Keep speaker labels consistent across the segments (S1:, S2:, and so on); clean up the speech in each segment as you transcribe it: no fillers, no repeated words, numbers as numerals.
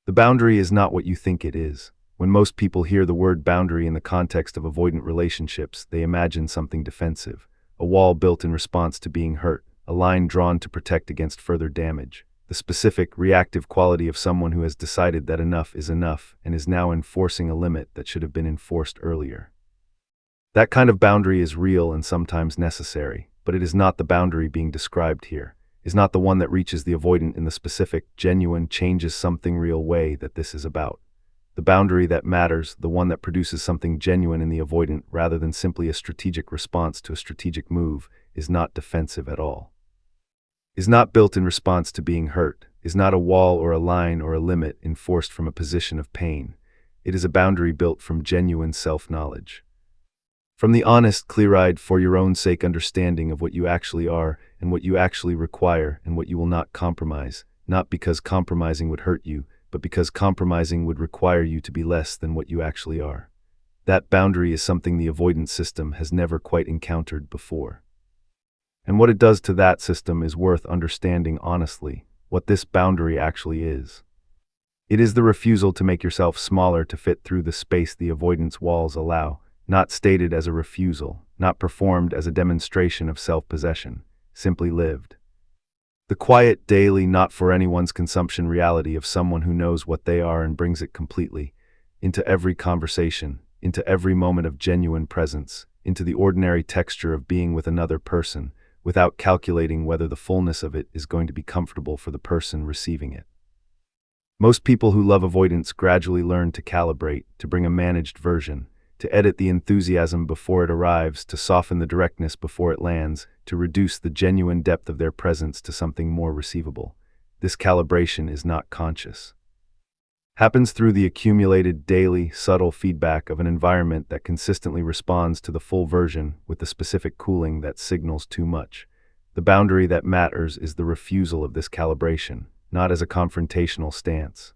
S1: The boundary is not what you think it is. When most people hear the word boundary in the context of avoidant relationships, they imagine something defensive, a wall built in response to being hurt, a line drawn to protect against further damage, the specific, reactive quality of someone who has decided that enough is enough and is now enforcing a limit that should have been enforced earlier. That kind of boundary is real and sometimes necessary, but it is not the boundary being described here. Is not the one that reaches the avoidant in the specific, genuine, changes something real way that this is about. The boundary that matters, the one that produces something genuine in the avoidant rather than simply a strategic response to a strategic move, is not defensive at all. Is not built in response to being hurt, is not a wall or a line or a limit enforced from a position of pain. It is a boundary built from genuine self-knowledge. From the honest, clear-eyed, for your own sake understanding of what you actually are and what you actually require and what you will not compromise, not because compromising would hurt you, but because compromising would require you to be less than what you actually are. That boundary is something the avoidance system has never quite encountered before. And what it does to that system is worth understanding honestly, what this boundary actually is. It is the refusal to make yourself smaller to fit through the space the avoidance walls allow, not stated as a refusal, not performed as a demonstration of self-possession, simply lived. The quiet, daily, not for anyone's consumption reality of someone who knows what they are and brings it completely, into every conversation, into every moment of genuine presence, into the ordinary texture of being with another person, without calculating whether the fullness of it is going to be comfortable for the person receiving it. Most people who love avoidance gradually learn to calibrate, to bring a managed version, to edit the enthusiasm before it arrives, to soften the directness before it lands, to reduce the genuine depth of their presence to something more receivable. This calibration is not conscious. Happens through the accumulated, daily, subtle feedback of an environment that consistently responds to the full version with the specific cooling that signals too much. The boundary that matters is the refusal of this calibration, not as a confrontational stance.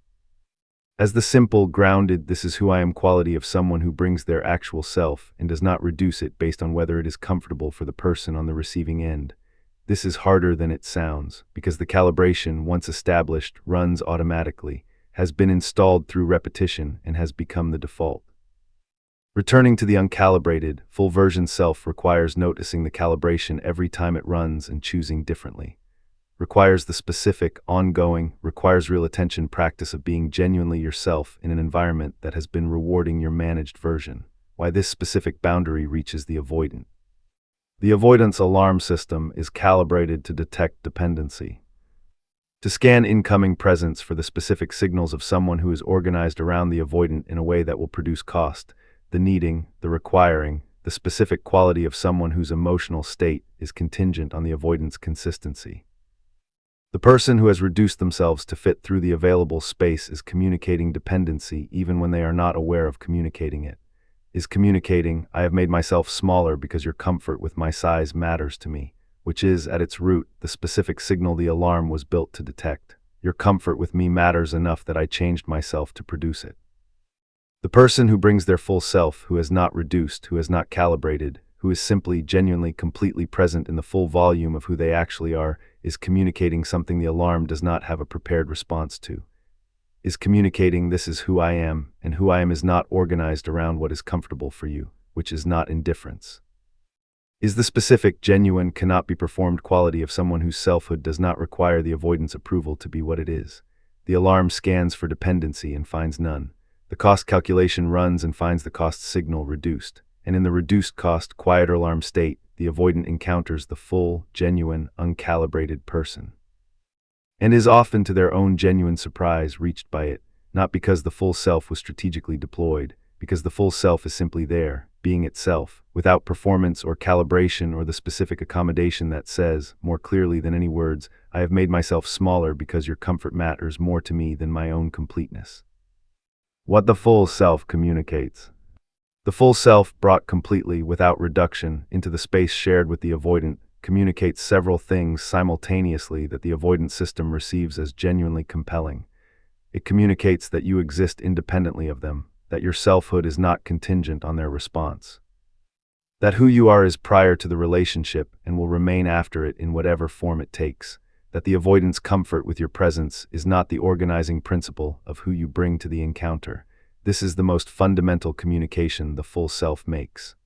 S1: As the simple, grounded, this is who I am quality of someone who brings their actual self and does not reduce it based on whether it is comfortable for the person on the receiving end. This is harder than it sounds, because the calibration, once established, runs automatically, has been installed through repetition, and has become the default. Returning to the uncalibrated, full version self requires noticing the calibration every time it runs and choosing differently. Requires the specific, ongoing, requires real attention practice of being genuinely yourself in an environment that has been rewarding your managed version. Why this specific boundary reaches the avoidant. The avoidance alarm system is calibrated to detect dependency. To scan incoming presence for the specific signals of someone who is organized around the avoidant in a way that will produce cost, the needing, the requiring, the specific quality of someone whose emotional state is contingent on the avoidant's consistency. The person who has reduced themselves to fit through the available space is communicating dependency even when they are not aware of communicating it. Is communicating, I have made myself smaller because your comfort with my size matters to me, which is, at its root, the specific signal the alarm was built to detect. Your comfort with me matters enough that I changed myself to produce it. The person who brings their full self, who has not reduced, who has not calibrated, who is simply, genuinely, completely present in the full volume of who they actually are, is communicating something the alarm does not have a prepared response to. Is communicating, this is who I am, and who I am is not organized around what is comfortable for you, which is not indifference. Is the specific, genuine, cannot be performed quality of someone whose selfhood does not require the avoidance approval to be what it is. The alarm scans for dependency and finds none. The cost calculation runs and finds the cost signal reduced. And in the reduced cost, quieter alarm state, the avoidant encounters the full, genuine, uncalibrated person. And is often to their own genuine surprise reached by it, not because the full self was strategically deployed, because the full self is simply there, being itself, without performance or calibration or the specific accommodation that says, more clearly than any words, I have made myself smaller because your comfort matters more to me than my own completeness. What the full self communicates. The full self, brought completely, without reduction, into the space shared with the avoidant, communicates several things simultaneously that the avoidant system receives as genuinely compelling. It communicates that you exist independently of them, that your selfhood is not contingent on their response. That who you are is prior to the relationship and will remain after it in whatever form it takes. that the avoidance comfort with your presence is not the organizing principle of who you bring to the encounter. This is the most fundamental communication the full self makes.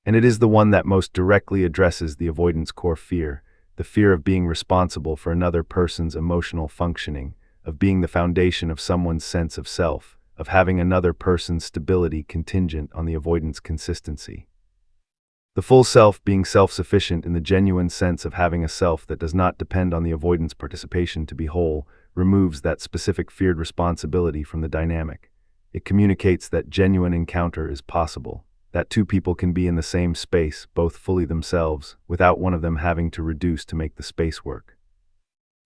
S1: And it is the one that most directly addresses the avoidance core fear, the fear of being responsible for another person's emotional functioning, of being the foundation of someone's sense of self, of having another person's stability contingent on the avoidance consistency. The full self being self-sufficient in the genuine sense of having a self that does not depend on the avoidance participation to be whole, removes that specific feared responsibility from the dynamic. It communicates that genuine encounter is possible, that two people can be in the same space, both fully themselves, without one of them having to reduce to make the space work.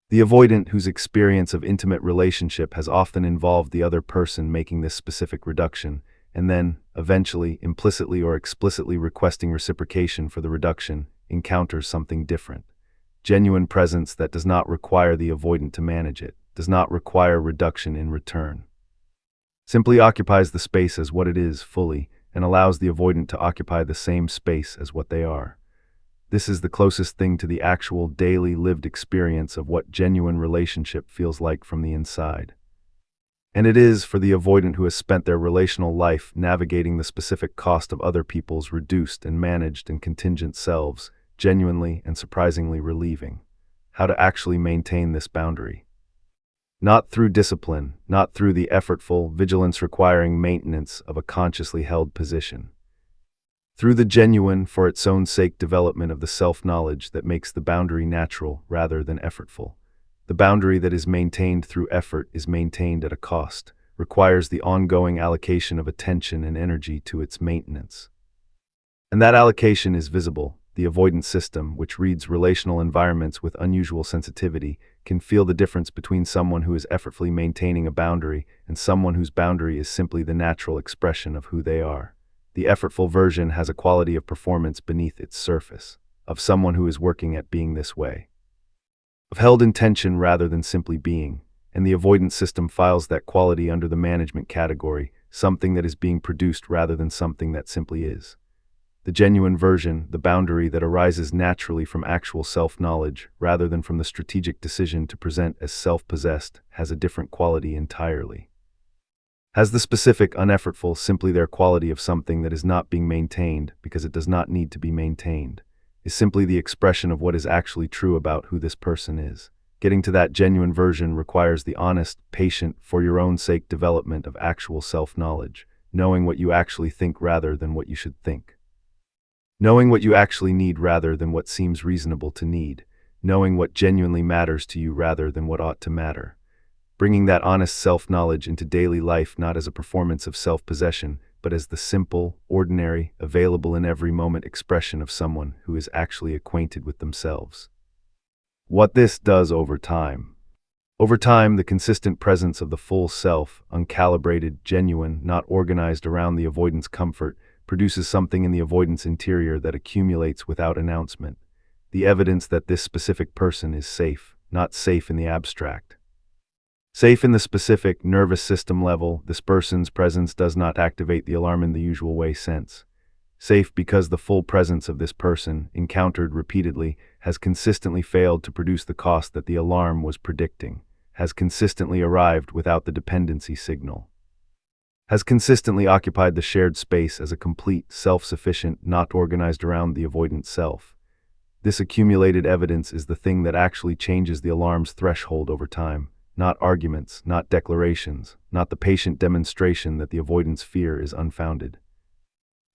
S1: The avoidant whose experience of intimate relationship has often involved the other person making this specific reduction, and then, eventually, implicitly or explicitly requesting reciprocation for the reduction, encounters something different. Genuine presence that does not require the avoidant to manage it, does not require reduction in return. Simply occupies the space as what it is fully, and allows the avoidant to occupy the same space as what they are. This is the closest thing to the actual daily lived experience of what genuine relationship feels like from the inside. And it is, for the avoidant who has spent their relational life navigating the specific cost of other people's reduced and managed and contingent selves, genuinely and surprisingly relieving, how to actually maintain this boundary. Not through discipline, not through the effortful, vigilance-requiring maintenance of a consciously held position. Through the genuine, for its own sake development of the self-knowledge that makes the boundary natural rather than effortful. The boundary that is maintained through effort is maintained at a cost, requires the ongoing allocation of attention and energy to its maintenance. And that allocation is visible. The avoidance system, which reads relational environments with unusual sensitivity, can feel the difference between someone who is effortfully maintaining a boundary and someone whose boundary is simply the natural expression of who they are. The effortful version has a quality of performance beneath its surface, of someone who is working at being this way, of held intention rather than simply being, and the avoidance system files that quality under the management category, something that is being produced rather than something that simply is. The genuine version, the boundary that arises naturally from actual self-knowledge rather than from the strategic decision to present as self-possessed, has a different quality entirely. Has the specific, uneffortful, simply their quality of something that is not being maintained because it does not need to be maintained, is simply the expression of what is actually true about who this person is. Getting to that genuine version requires the honest, patient, for your own sake development of actual self-knowledge, knowing what you actually think rather than what you should think. Knowing what you actually need rather than what seems reasonable to need, knowing what genuinely matters to you rather than what ought to matter. Bringing that honest self-knowledge into daily life not as a performance of self-possession, but as the simple, ordinary, available in every moment expression of someone who is actually acquainted with themselves. What this does over time. Over time, the consistent presence of the full self, uncalibrated, genuine, not organized around the avoidance comfort, produces something in the avoidance interior that accumulates without announcement. The evidence that this specific person is safe, not safe in the abstract. Safe in the specific nervous system level, this person's presence does not activate the alarm in the usual way sense. Safe because the full presence of this person, encountered repeatedly, has consistently failed to produce the cost that the alarm was predicting, has consistently arrived without the dependency signal, has consistently occupied the shared space as a complete, self-sufficient, not organized around the avoidant self. This accumulated evidence is the thing that actually changes the alarm's threshold over time. Not arguments, not declarations, not the patient demonstration that the avoidance fear is unfounded.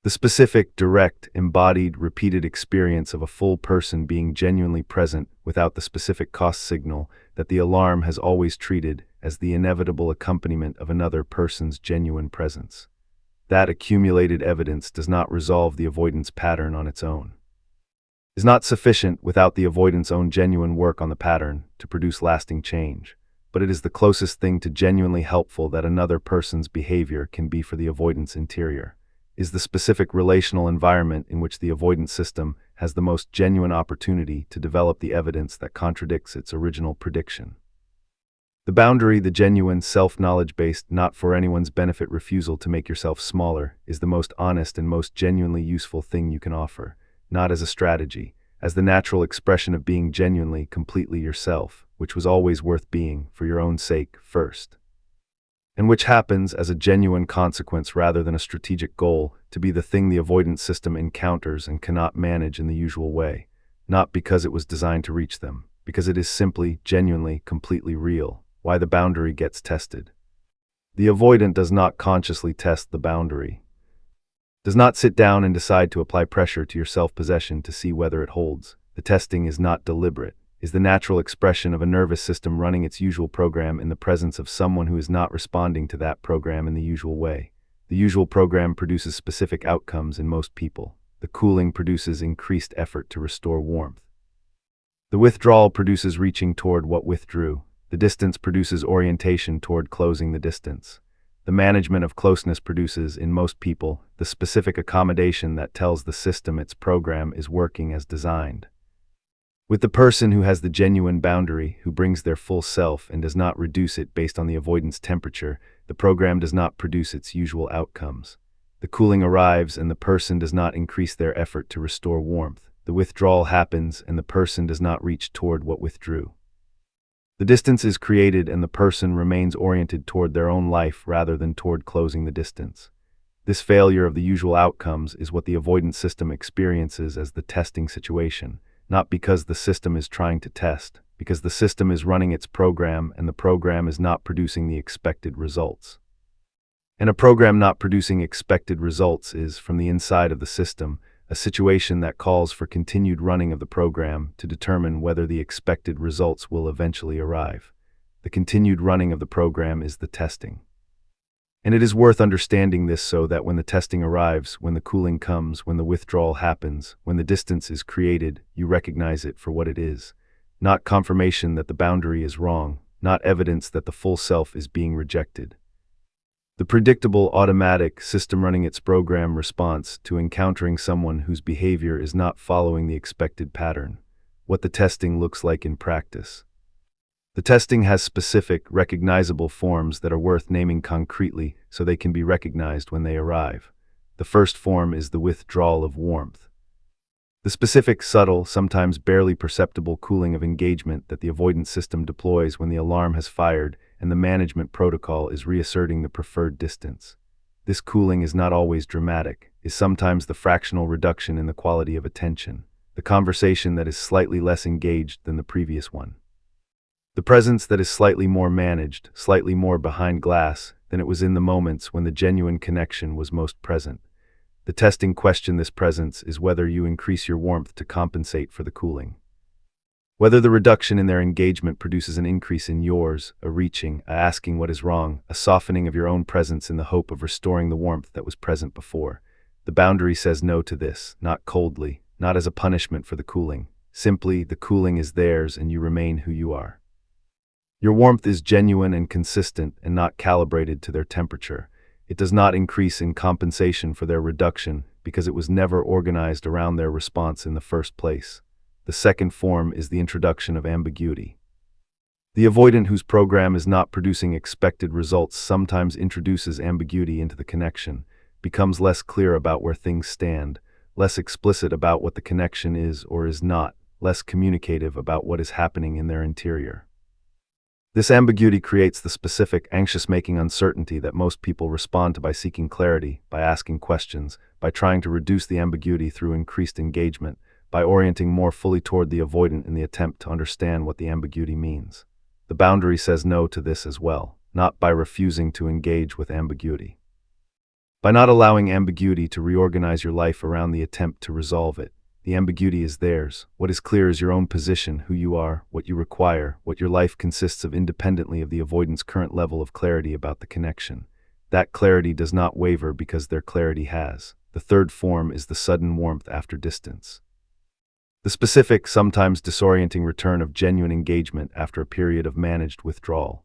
S1: The specific, direct, embodied, repeated experience of a full person being genuinely present without the specific cost signal that the alarm has always treated as the inevitable accompaniment of another person's genuine presence. That accumulated evidence does not resolve the avoidance pattern on its own. Is not sufficient without the avoidant's own genuine work on the pattern to produce lasting change. But it is the closest thing to genuinely helpful that another person's behavior can be for the avoidance interior, is the specific relational environment in which the avoidance system has the most genuine opportunity to develop the evidence that contradicts its original prediction. The boundary, the genuine, self-knowledge-based, not for anyone's benefit refusal to make yourself smaller, is the most honest and most genuinely useful thing you can offer, not as a strategy, as the natural expression of being genuinely, completely yourself, which was always worth being, for your own sake, first. And which happens as a genuine consequence rather than a strategic goal, to be the thing the avoidance system encounters and cannot manage in the usual way, not because it was designed to reach them, because it is simply, genuinely, completely real. Why the boundary gets tested. The avoidant does not consciously test the boundary. Does not sit down and decide to apply pressure to your self-possession to see whether it holds. The testing is not deliberate, is the natural expression of a nervous system running its usual program in the presence of someone who is not responding to that program in the usual way. The usual program produces specific outcomes in most people. The cooling produces increased effort to restore warmth. The withdrawal produces reaching toward what withdrew. The distance produces orientation toward closing the distance. The management of closeness produces, in most people, the specific accommodation that tells the system its program is working as designed. With the person who has the genuine boundary, who brings their full self and does not reduce it based on the avoidance temperature, the program does not produce its usual outcomes. The cooling arrives and the person does not increase their effort to restore warmth. The withdrawal happens and the person does not reach toward what withdrew. The distance is created and the person remains oriented toward their own life rather than toward closing the distance. This failure of the usual outcomes is what the avoidance system experiences as the testing situation, not because the system is trying to test, because the system is running its program and the program is not producing the expected results. And a program not producing expected results is, from the inside of the system, a situation that calls for continued running of the program to determine whether the expected results will eventually arrive. The continued running of the program is the testing. And it is worth understanding this so that when the testing arrives, when the cooling comes, when the withdrawal happens, when the distance is created, you recognize it for what it is. Not confirmation that the boundary is wrong, not evidence that the full self is being rejected. The predictable, automatic system running its program response to encountering someone whose behavior is not following the expected pattern. What the testing looks like in practice. The testing has specific, recognizable forms that are worth naming concretely so they can be recognized when they arrive. The first form is the withdrawal of warmth. The specific, subtle, sometimes barely perceptible cooling of engagement that the avoidance system deploys when the alarm has fired and the management protocol is reasserting the preferred distance. This cooling is not always dramatic, is sometimes the fractional reduction in the quality of attention, the conversation that is slightly less engaged than the previous one. The presence that is slightly more managed, slightly more behind glass than it was in the moments when the genuine connection was most present. The testing question this presence is whether you increase your warmth to compensate for the cooling. Whether the reduction in their engagement produces an increase in yours, a reaching, a asking what is wrong, a softening of your own presence in the hope of restoring the warmth that was present before. The boundary says no to this, not coldly, not as a punishment for the cooling. Simply, the cooling is theirs and you remain who you are. Your warmth is genuine and consistent and not calibrated to their temperature. It does not increase in compensation for their reduction because it was never organized around their response in the first place. The second form is the introduction of ambiguity. The avoidant whose program is not producing expected results sometimes introduces ambiguity into the connection, becomes less clear about where things stand, less explicit about what the connection is or is not, less communicative about what is happening in their interior. This ambiguity creates the specific, anxious-making uncertainty that most people respond to by seeking clarity, by asking questions, by trying to reduce the ambiguity through increased engagement, by orienting more fully toward the avoidant in the attempt to understand what the ambiguity means. The boundary says no to this as well, not by refusing to engage with ambiguity. By not allowing ambiguity to reorganize your life around the attempt to resolve it. The ambiguity is theirs. What is clear is your own position, who you are, what you require, what your life consists of independently of the avoidant's current level of clarity about the connection. That clarity does not waver because their clarity has. The third form is the sudden warmth after distance. The specific, sometimes disorienting return of genuine engagement after a period of managed withdrawal.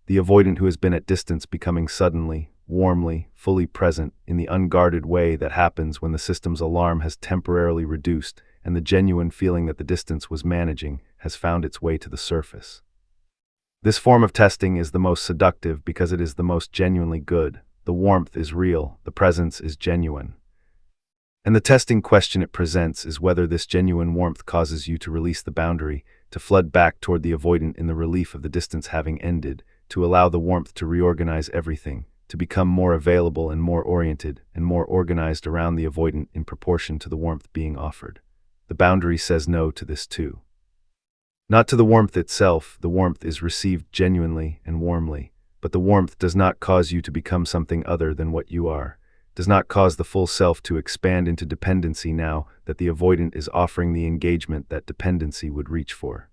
S1: The avoidant who has been at distance becoming suddenly, warmly, fully present in the unguarded way that happens when the system's alarm has temporarily reduced and the genuine feeling that the distance was managing has found its way to the surface. This form of testing is the most seductive because it is the most genuinely good. The warmth is real, the presence is genuine. And the testing question it presents is whether this genuine warmth causes you to release the boundary, to flood back toward the avoidant in the relief of the distance having ended, to allow the warmth to reorganize everything, to become more available and more oriented and more organized around the avoidant in proportion to the warmth being offered. The boundary says no to this too. Not to the warmth itself, the warmth is received genuinely and warmly, but the warmth does not cause you to become something other than what you are, does not cause the full self to expand into dependency now that the avoidant is offering the engagement that dependency would reach for.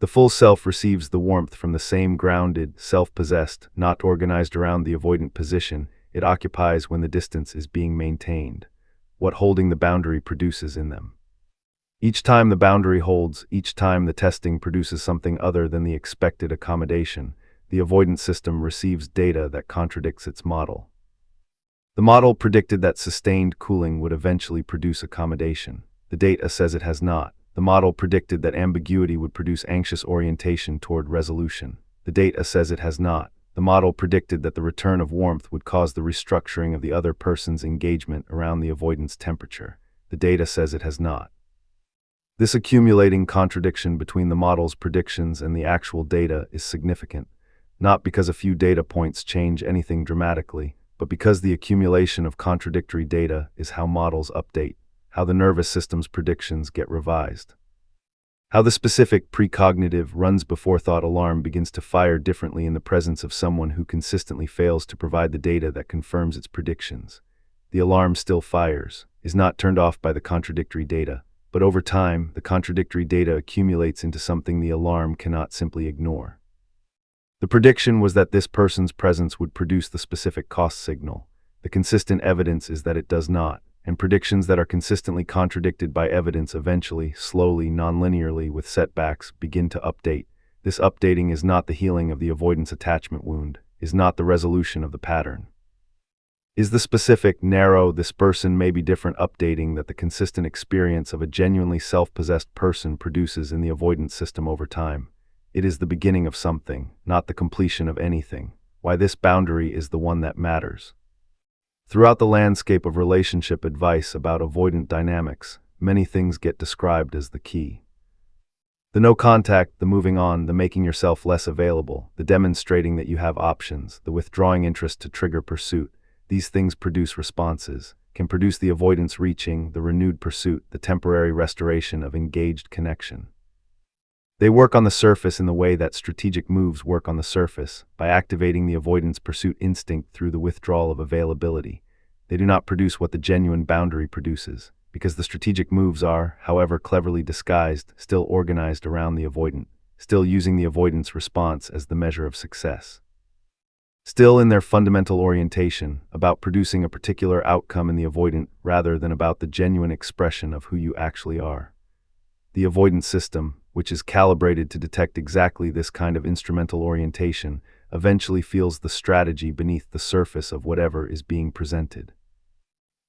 S1: The full self receives the warmth from the same grounded, self-possessed, not organized around the avoidant position it occupies when the distance is being maintained, what holding the boundary produces in them. Each time the boundary holds, each time the testing produces something other than the expected accommodation, the avoidance system receives data that contradicts its model. The model predicted that sustained cooling would eventually produce accommodation. The data says it has not. The model predicted that ambiguity would produce anxious orientation toward resolution. The data says it has not. The model predicted that the return of warmth would cause the restructuring of the other person's engagement around the avoidance temperature. The data says it has not. This accumulating contradiction between the model's predictions and the actual data is significant, not because a few data points change anything dramatically, but because the accumulation of contradictory data is how models update, how the nervous system's predictions get revised, how the specific precognitive runs-before-thought alarm begins to fire differently in the presence of someone who consistently fails to provide the data that confirms its predictions. The alarm still fires, is not turned off by the contradictory data, but over time, the contradictory data accumulates into something the alarm cannot simply ignore. The prediction was that this person's presence would produce the specific cost signal. The consistent evidence is that it does not, and predictions that are consistently contradicted by evidence eventually, slowly, non-linearly, with setbacks, begin to update. This updating is not the healing of the avoidance attachment wound, is not the resolution of the pattern. Is the specific, narrow, this person may be different updating that the consistent experience of a genuinely self-possessed person produces in the avoidance system over time. It is the beginning of something, not the completion of anything. Why this boundary is the one that matters. Throughout the landscape of relationship advice about avoidant dynamics, many things get described as the key. The no contact, the moving on, the making yourself less available, the demonstrating that you have options, the withdrawing interest to trigger pursuit. These things produce responses, can produce the avoidance reaching, the renewed pursuit, the temporary restoration of engaged connection. They work on the surface in the way that strategic moves work on the surface, by activating the avoidance pursuit instinct through the withdrawal of availability. They do not produce what the genuine boundary produces, because the strategic moves are, however cleverly disguised, still organized around the avoidant, still using the avoidance response as the measure of success. Still in their fundamental orientation, about producing a particular outcome in the avoidant rather than about the genuine expression of who you actually are. The avoidance system, which is calibrated to detect exactly this kind of instrumental orientation, eventually feels the strategy beneath the surface of whatever is being presented.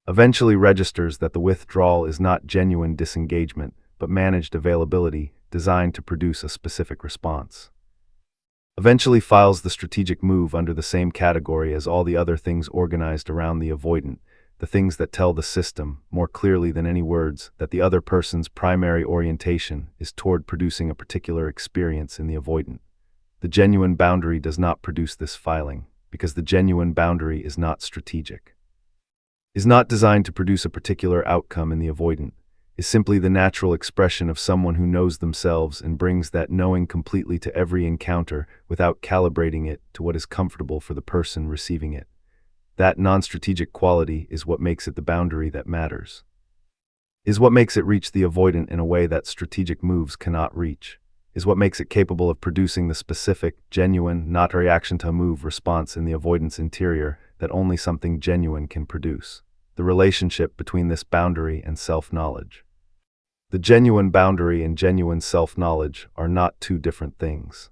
S1: Eventually registers that the withdrawal is not genuine disengagement, but managed availability designed to produce a specific response. Eventually files the strategic move under the same category as all the other things organized around the avoidant, the things that tell the system, more clearly than any words, that the other person's primary orientation is toward producing a particular experience in the avoidant. The genuine boundary does not produce this filing, because the genuine boundary is not strategic. Is not designed to produce a particular outcome in the avoidant, is simply the natural expression of someone who knows themselves and brings that knowing completely to every encounter without calibrating it to what is comfortable for the person receiving it. That non-strategic quality is what makes it the boundary that matters. Is what makes it reach the avoidant in a way that strategic moves cannot reach. Is what makes it capable of producing the specific, genuine, not a reaction to a move response in the avoidance interior that only something genuine can produce. The relationship between this boundary and self-knowledge. The genuine boundary and genuine self-knowledge are not two different things.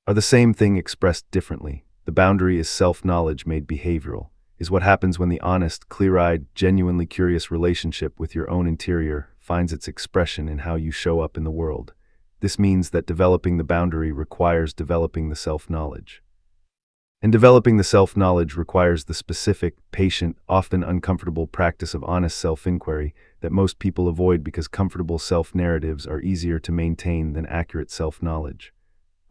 S1: Are the same thing expressed differently. The boundary is self-knowledge made behavioral, is what happens when the honest, clear-eyed, genuinely curious relationship with your own interior finds its expression in how you show up in the world. This means that developing the boundary requires developing the self-knowledge. And developing the self-knowledge requires the specific, patient, often uncomfortable practice of honest self-inquiry that most people avoid because comfortable self-narratives are easier to maintain than accurate self-knowledge.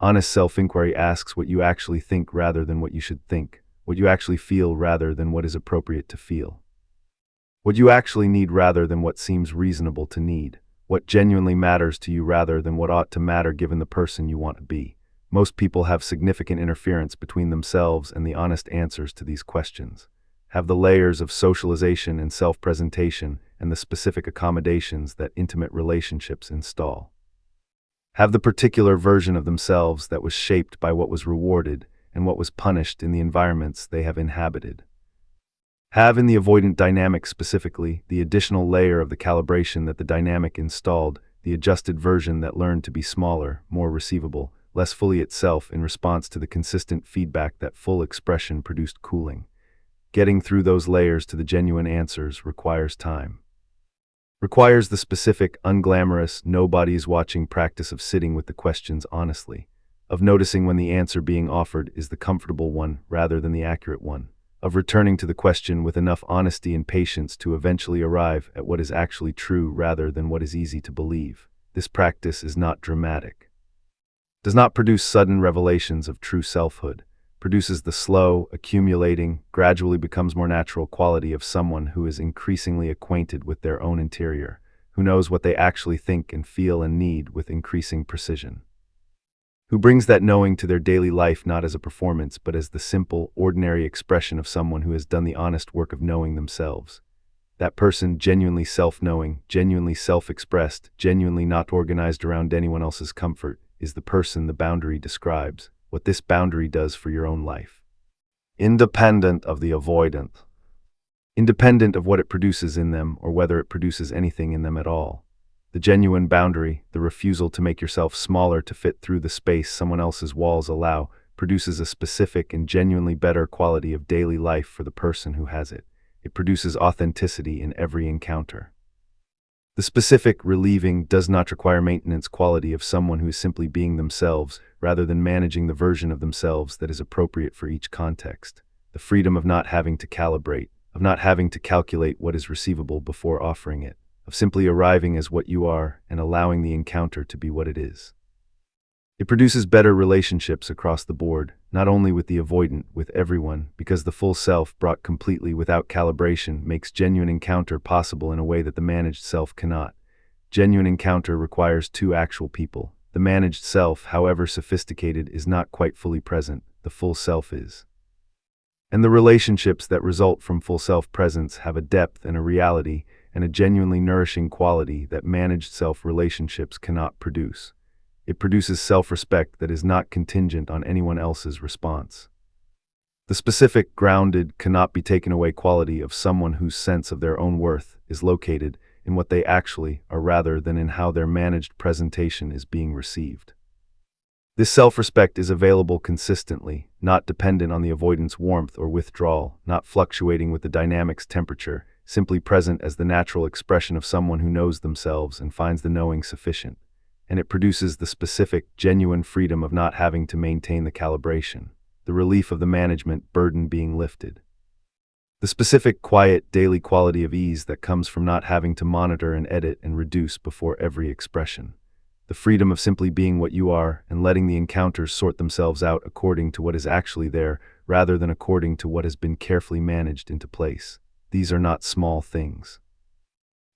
S1: Honest self-inquiry asks what you actually think rather than what you should think, what you actually feel rather than what is appropriate to feel, what you actually need rather than what seems reasonable to need, what genuinely matters to you rather than what ought to matter given the person you want to be. Most people have significant interference between themselves and the honest answers to these questions, have the layers of socialization and self-presentation and the specific accommodations that intimate relationships install, have the particular version of themselves that was shaped by what was rewarded and what was punished in the environments they have inhabited. Have in the avoidant dynamic specifically the additional layer of the calibration that the dynamic installed, the adjusted version that learned to be smaller, more receivable, less fully itself in response to the consistent feedback that full expression produced cooling. Getting through those layers to the genuine answers requires time. Requires the specific, unglamorous, nobody's-watching practice of sitting with the questions honestly, of noticing when the answer being offered is the comfortable one rather than the accurate one, of returning to the question with enough honesty and patience to eventually arrive at what is actually true rather than what is easy to believe. This practice is not dramatic, does not produce sudden revelations of true selfhood, produces the slow, accumulating, gradually becomes more natural quality of someone who is increasingly acquainted with their own interior, who knows what they actually think and feel and need with increasing precision, who brings that knowing to their daily life not as a performance but as the simple, ordinary expression of someone who has done the honest work of knowing themselves. That person genuinely self-knowing, genuinely self-expressed, genuinely not organized around anyone else's comfort, is the person the boundary describes, what this boundary does for your own life. Independent of the avoidant. Independent of what it produces in them or whether it produces anything in them at all. The genuine boundary, the refusal to make yourself smaller to fit through the space someone else's walls allow, produces a specific and genuinely better quality of daily life for the person who has it. It produces authenticity in every encounter. The specific, relieving, does not require maintenance quality of someone who is simply being themselves, rather than managing the version of themselves that is appropriate for each context. The freedom of not having to calibrate, of not having to calculate what is receivable before offering it, of simply arriving as what you are and allowing the encounter to be what it is. It produces better relationships across the board, not only with the avoidant, with everyone, because the full self brought completely without calibration makes genuine encounter possible in a way that the managed self cannot. Genuine encounter requires two actual people. The managed self, however sophisticated, is not quite fully present. The full self is. And the relationships that result from full self-presence have a depth and a reality and a genuinely nourishing quality that managed self-relationships cannot produce. It produces self-respect that is not contingent on anyone else's response. The specific, grounded, cannot be taken away quality of someone whose sense of their own worth is located in what they actually are rather than in how their managed presentation is being received. This self-respect is available consistently, not dependent on the avoidance warmth or withdrawal, not fluctuating with the dynamic's temperature, simply present as the natural expression of someone who knows themselves and finds the knowing sufficient. And it produces the specific, genuine freedom of not having to maintain the calibration, the relief of the management burden being lifted. The specific, quiet, daily quality of ease that comes from not having to monitor and edit and reduce before every expression. The freedom of simply being what you are and letting the encounters sort themselves out according to what is actually there, rather than according to what has been carefully managed into place. These are not small things.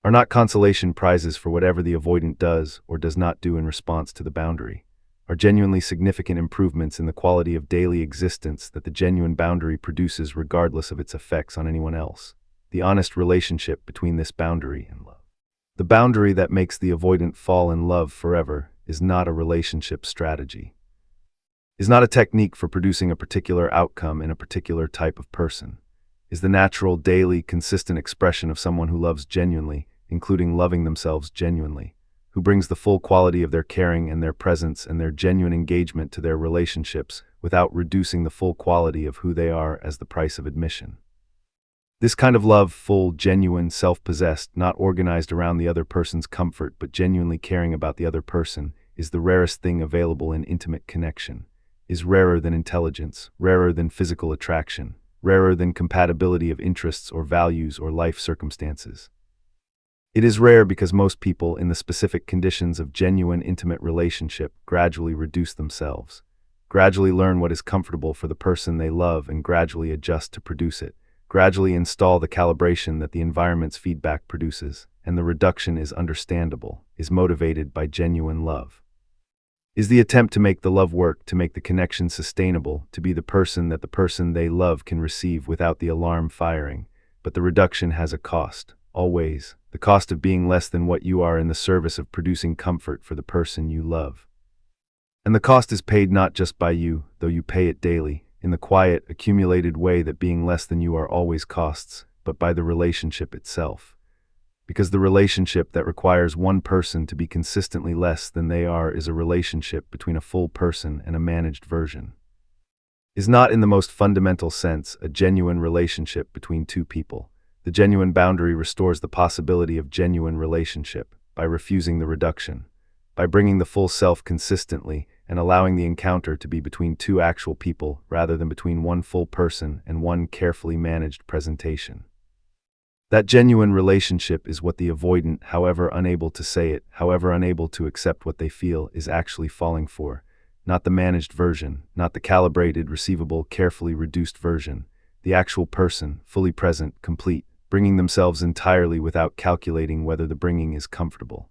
S1: Are not consolation prizes for whatever the avoidant does or does not do in response to the boundary. Are genuinely significant improvements in the quality of daily existence that the genuine boundary produces regardless of its effects on anyone else. The honest relationship between this boundary and love. The boundary that makes the avoidant fall in love forever is not a relationship strategy. Is not a technique for producing a particular outcome in a particular type of person. Is the natural, daily, consistent expression of someone who loves genuinely, including loving themselves genuinely, who brings the full quality of their caring and their presence and their genuine engagement to their relationships without reducing the full quality of who they are as the price of admission. This kind of love, full, genuine, self-possessed, not organized around the other person's comfort but genuinely caring about the other person, is the rarest thing available in intimate connection. is rarer than intelligence, rarer than physical attraction, rarer than compatibility of interests or values or life circumstances. It is rare because most people, in the specific conditions of genuine intimate relationship, gradually reduce themselves, gradually learn what is comfortable for the person they love and gradually adjust to produce it, gradually install the calibration that the environment's feedback produces, and the reduction is understandable, is motivated by genuine love. Is the attempt to make the love work, to make the connection sustainable, to be the person that the person they love can receive without the alarm firing, but the reduction has a cost, always, the cost of being less than what you are in the service of producing comfort for the person you love. And the cost is paid not just by you, though you pay it daily, in the quiet, accumulated way that being less than you are always costs, but by the relationship itself. Because the relationship that requires one person to be consistently less than they are is a relationship between a full person and a managed version. Is not in the most fundamental sense a genuine relationship between two people. The genuine boundary restores the possibility of genuine relationship by refusing the reduction, by bringing the full self consistently and allowing the encounter to be between two actual people rather than between one full person and one carefully managed presentation. That genuine relationship is what the avoidant, however unable to say it, however unable to accept what they feel, is actually falling for. Not the managed version, not the calibrated, receivable, carefully reduced version. The actual person, fully present, complete, bringing themselves entirely without calculating whether the bringing is comfortable.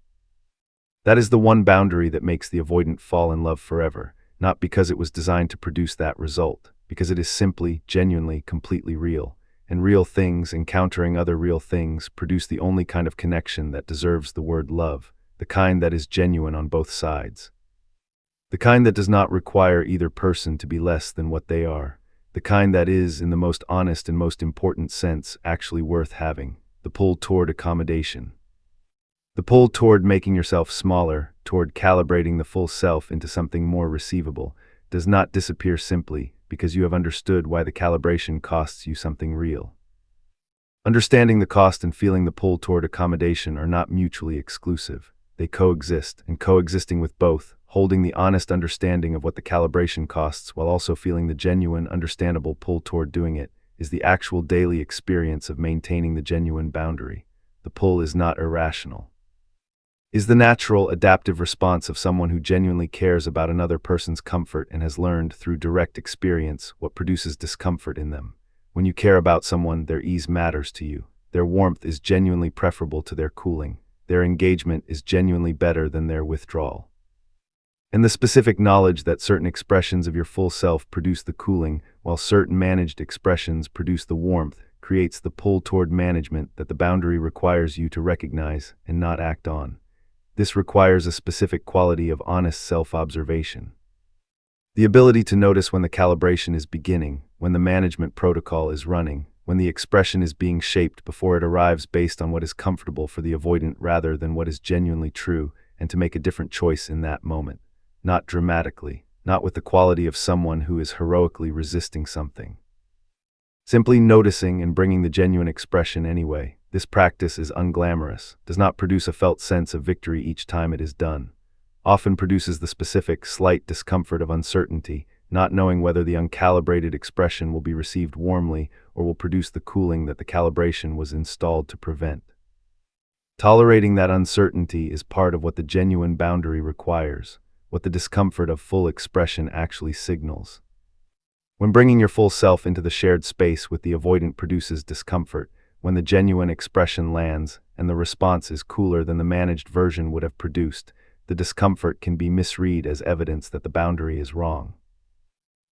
S1: That is the one boundary that makes the avoidant fall in love forever, not because it was designed to produce that result, because it is simply, genuinely, completely real. And real things, encountering other real things, produce the only kind of connection that deserves the word love, the kind that is genuine on both sides. The kind that does not require either person to be less than what they are. The kind that is, in the most honest and most important sense, actually worth having. The pull toward accommodation. The pull toward making yourself smaller, toward calibrating the full self into something more receivable, does not disappear simply because you have understood why the calibration costs you something real. Understanding the cost and feeling the pull toward accommodation are not mutually exclusive. They coexist, and coexisting with both, holding the honest understanding of what the calibration costs while also feeling the genuine, understandable pull toward doing it, is the actual daily experience of maintaining the genuine boundary. The pull is not irrational. Is the natural, adaptive response of someone who genuinely cares about another person's comfort and has learned through direct experience what produces discomfort in them. When you care about someone, their ease matters to you. Their warmth is genuinely preferable to their cooling. Their engagement is genuinely better than their withdrawal. And the specific knowledge that certain expressions of your full self produce the cooling, while certain managed expressions produce the warmth, creates the pull toward management that the boundary requires you to recognize and not act on. This requires a specific quality of honest self-observation. The ability to notice when the calibration is beginning, when the management protocol is running, when the expression is being shaped before it arrives based on what is comfortable for the avoidant rather than what is genuinely true, and to make a different choice in that moment. Not dramatically, not with the quality of someone who is heroically resisting something. Simply noticing and bringing the genuine expression anyway. This practice is unglamorous, does not produce a felt sense of victory each time it is done. Often produces the specific, slight discomfort of uncertainty, not knowing whether the uncalibrated expression will be received warmly or will produce the cooling that the calibration was installed to prevent. Tolerating that uncertainty is part of what the genuine boundary requires, what the discomfort of full expression actually signals. When bringing your full self into the shared space with the avoidant produces discomfort, when the genuine expression lands and the response is cooler than the managed version would have produced, the discomfort can be misread as evidence that the boundary is wrong.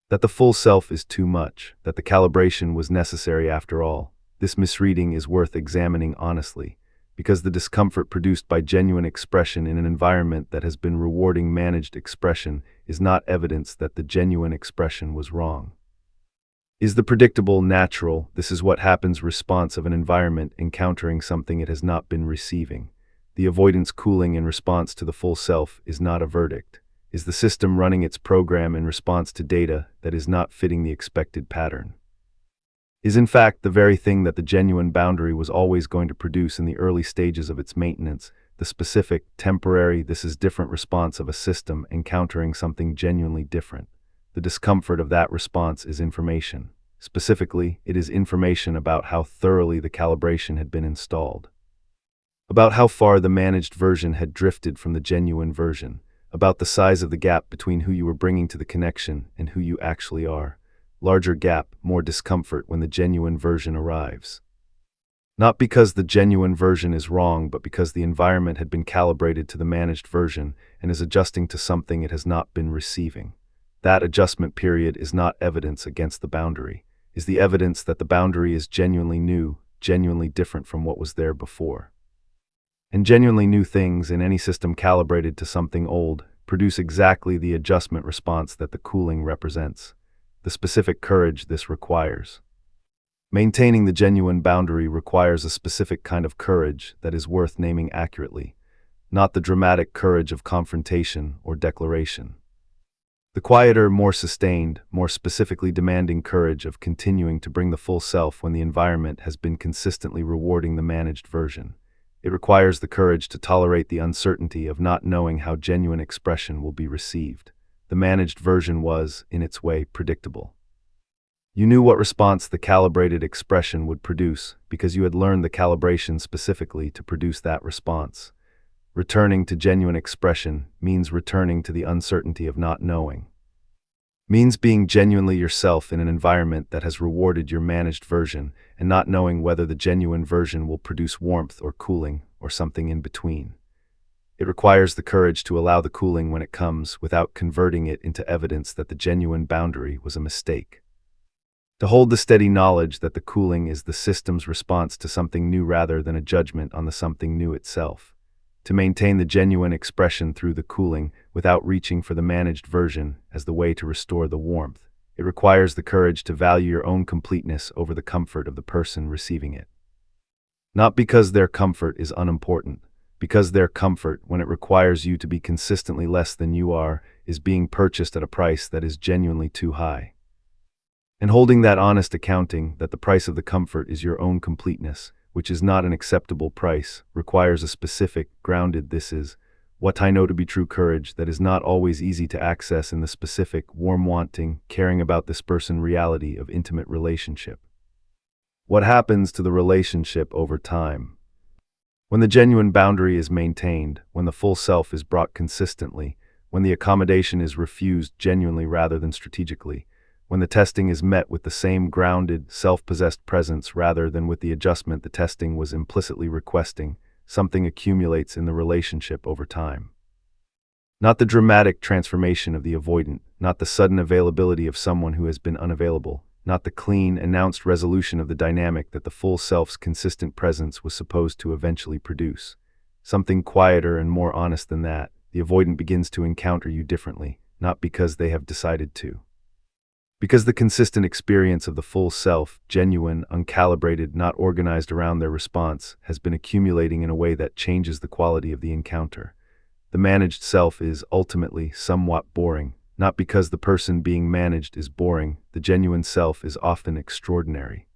S1: That the full self is too much, that the calibration was necessary after all. This misreading is worth examining honestly, because the discomfort produced by genuine expression in an environment that has been rewarding managed expression is not evidence that the genuine expression was wrong. Is the predictable, natural, this is what happens response of an environment encountering something it has not been receiving. The avoidance cooling in response to the full self is not a verdict. Is the system running its program in response to data that is not fitting the expected pattern? Is in fact the very thing that the genuine boundary was always going to produce in the early stages of its maintenance, the specific, temporary, this is different response of a system encountering something genuinely different. the discomfort of that response is information. Specifically, it is information about how thoroughly the calibration had been installed, about how far the managed version had drifted from the genuine version, about the size of the gap between who you were bringing to the connection and who you actually are. Larger gap, more discomfort when the genuine version arrives. Not because the genuine version is wrong, but because the environment had been calibrated to the managed version and is adjusting to something it has not been receiving. That adjustment period is not evidence against the boundary, is the evidence that the boundary is genuinely new, genuinely different from what was there before. And genuinely new things in any system calibrated to something old produce exactly the adjustment response that the cooling represents, the specific courage this requires. Maintaining the genuine boundary requires a specific kind of courage that is worth naming accurately, not the dramatic courage of confrontation or declaration. The quieter, more sustained, more specifically demanding courage of continuing to bring the full self when the environment has been consistently rewarding the managed version. It requires the courage to tolerate the uncertainty of not knowing how genuine expression will be received. The managed version was, in its way, predictable. You knew what response the calibrated expression would produce because you had learned the calibration specifically to produce that response. Returning to genuine expression means returning to the uncertainty of not knowing. Means being genuinely yourself in an environment that has rewarded your managed version and not knowing whether the genuine version will produce warmth or cooling or something in between. It requires the courage to allow the cooling when it comes without converting it into evidence that the genuine boundary was a mistake. To hold the steady knowledge that the cooling is the system's response to something new rather than a judgment on the something new itself. To maintain the genuine expression through the cooling without reaching for the managed version as the way to restore the warmth. It requires the courage to value your own completeness over the comfort of the person receiving it. Not because their comfort is unimportant, because their comfort, when it requires you to be consistently less than you are, is being purchased at a price that is genuinely too high. And holding that honest accounting that the price of the comfort is your own completeness, which is not an acceptable price, requires a specific, grounded "this is what I know to be true" courage that is not always easy to access in the specific, warm wanting, caring about this person reality of intimate relationship. What happens to the relationship over time? When the genuine boundary is maintained, when the full self is brought consistently, when the accommodation is refused genuinely rather than strategically, when the testing is met with the same grounded, self-possessed presence rather than with the adjustment the testing was implicitly requesting, something accumulates in the relationship over time. Not the dramatic transformation of the avoidant, not the sudden availability of someone who has been unavailable, not the clean, announced resolution of the dynamic that the full self's consistent presence was supposed to eventually produce. Something quieter and more honest than that. The avoidant begins to encounter you differently, not because they have decided to. Because the consistent experience of the full self, genuine, uncalibrated, not organized around their response, has been accumulating in a way that changes the quality of the encounter. The managed self is, ultimately, somewhat boring, not because the person being managed is boring, the genuine self is often extraordinary,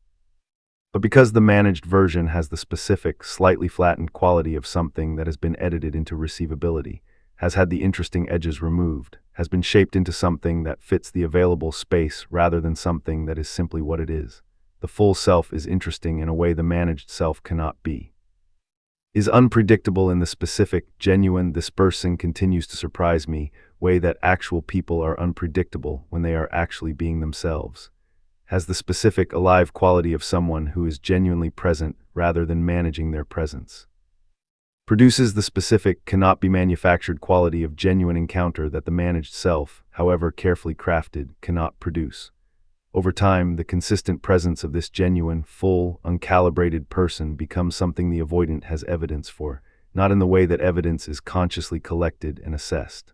S1: but because the managed version has the specific, slightly flattened quality of something that has been edited into receivability, has had the interesting edges removed, has been shaped into something that fits the available space rather than something that is simply what it is. The full self is interesting in a way the managed self cannot be. Is unpredictable in the specific, genuine, this person continues to surprise me, way that actual people are unpredictable when they are actually being themselves. Has the specific, alive quality of someone who is genuinely present rather than managing their presence. Produces the specific, cannot be manufactured quality of genuine encounter that the managed self, however carefully crafted, cannot produce. Over time, the consistent presence of this genuine, full, uncalibrated person becomes something the avoidant has evidence for, not in the way that evidence is consciously collected and assessed.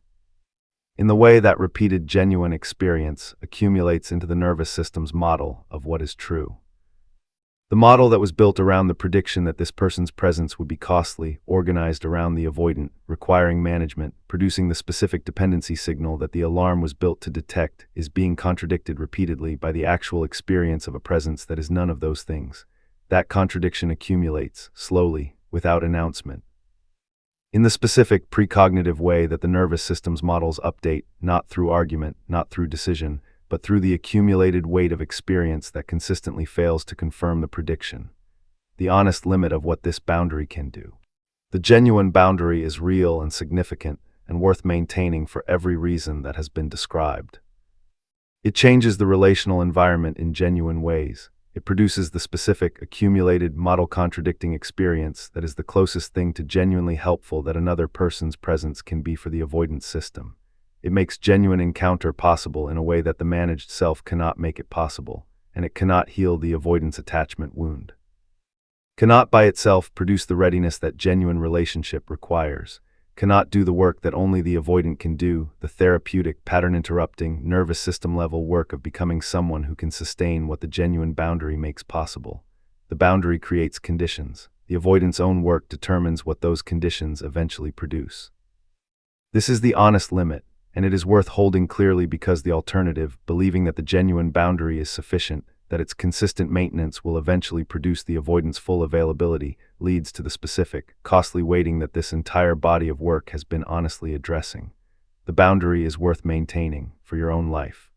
S1: In the way that repeated genuine experience accumulates into the nervous system's model of what is true. The model that was built around the prediction that this person's presence would be costly, organized around the avoidant, requiring management, producing the specific dependency signal that the alarm was built to detect, is being contradicted repeatedly by the actual experience of a presence that is none of those things. That contradiction accumulates, slowly, without announcement. in the specific precognitive way that the nervous system's models update, not through argument, not through decision, but through the accumulated weight of experience that consistently fails to confirm the prediction. The honest limit of what this boundary can do. The genuine boundary is real and significant and worth maintaining for every reason that has been described. It changes the relational environment in genuine ways. It produces the specific, accumulated, model-contradicting experience that is the closest thing to genuinely helpful that another person's presence can be for the avoidance system. It makes genuine encounter possible in a way that the managed self cannot make it possible, and it cannot heal the avoidance attachment wound. Cannot by itself produce the readiness that genuine relationship requires. Cannot do the work that only the avoidant can do, the therapeutic, pattern-interrupting, nervous system-level work of becoming someone who can sustain what the genuine boundary makes possible. The boundary creates conditions. The avoidant's own work determines what those conditions eventually produce. This is the honest limit, and it is worth holding clearly because the alternative, believing that the genuine boundary is sufficient, that its consistent maintenance will eventually produce the avoidance full availability, leads to the specific, costly waiting that this entire body of work has been honestly addressing. The boundary is worth maintaining for your own life,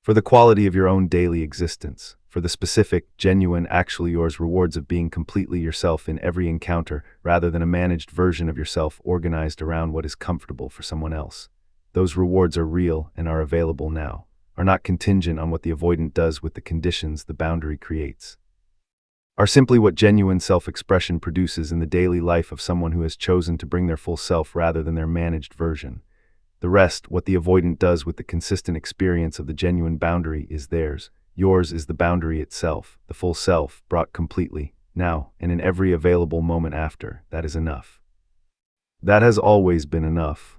S1: for the quality of your own daily existence, for the specific, genuine, actually yours rewards of being completely yourself in every encounter, rather than a managed version of yourself organized around what is comfortable for someone else. Those rewards are real and are available now, are not contingent on what the avoidant does with the conditions the boundary creates, are simply what genuine self-expression produces in the daily life of someone who has chosen to bring their full self rather than their managed version. The rest, what the avoidant does with the consistent experience of the genuine boundary, is theirs. Yours is the boundary itself, the full self, brought completely, now, and in every available moment after. That is enough. That has always been enough.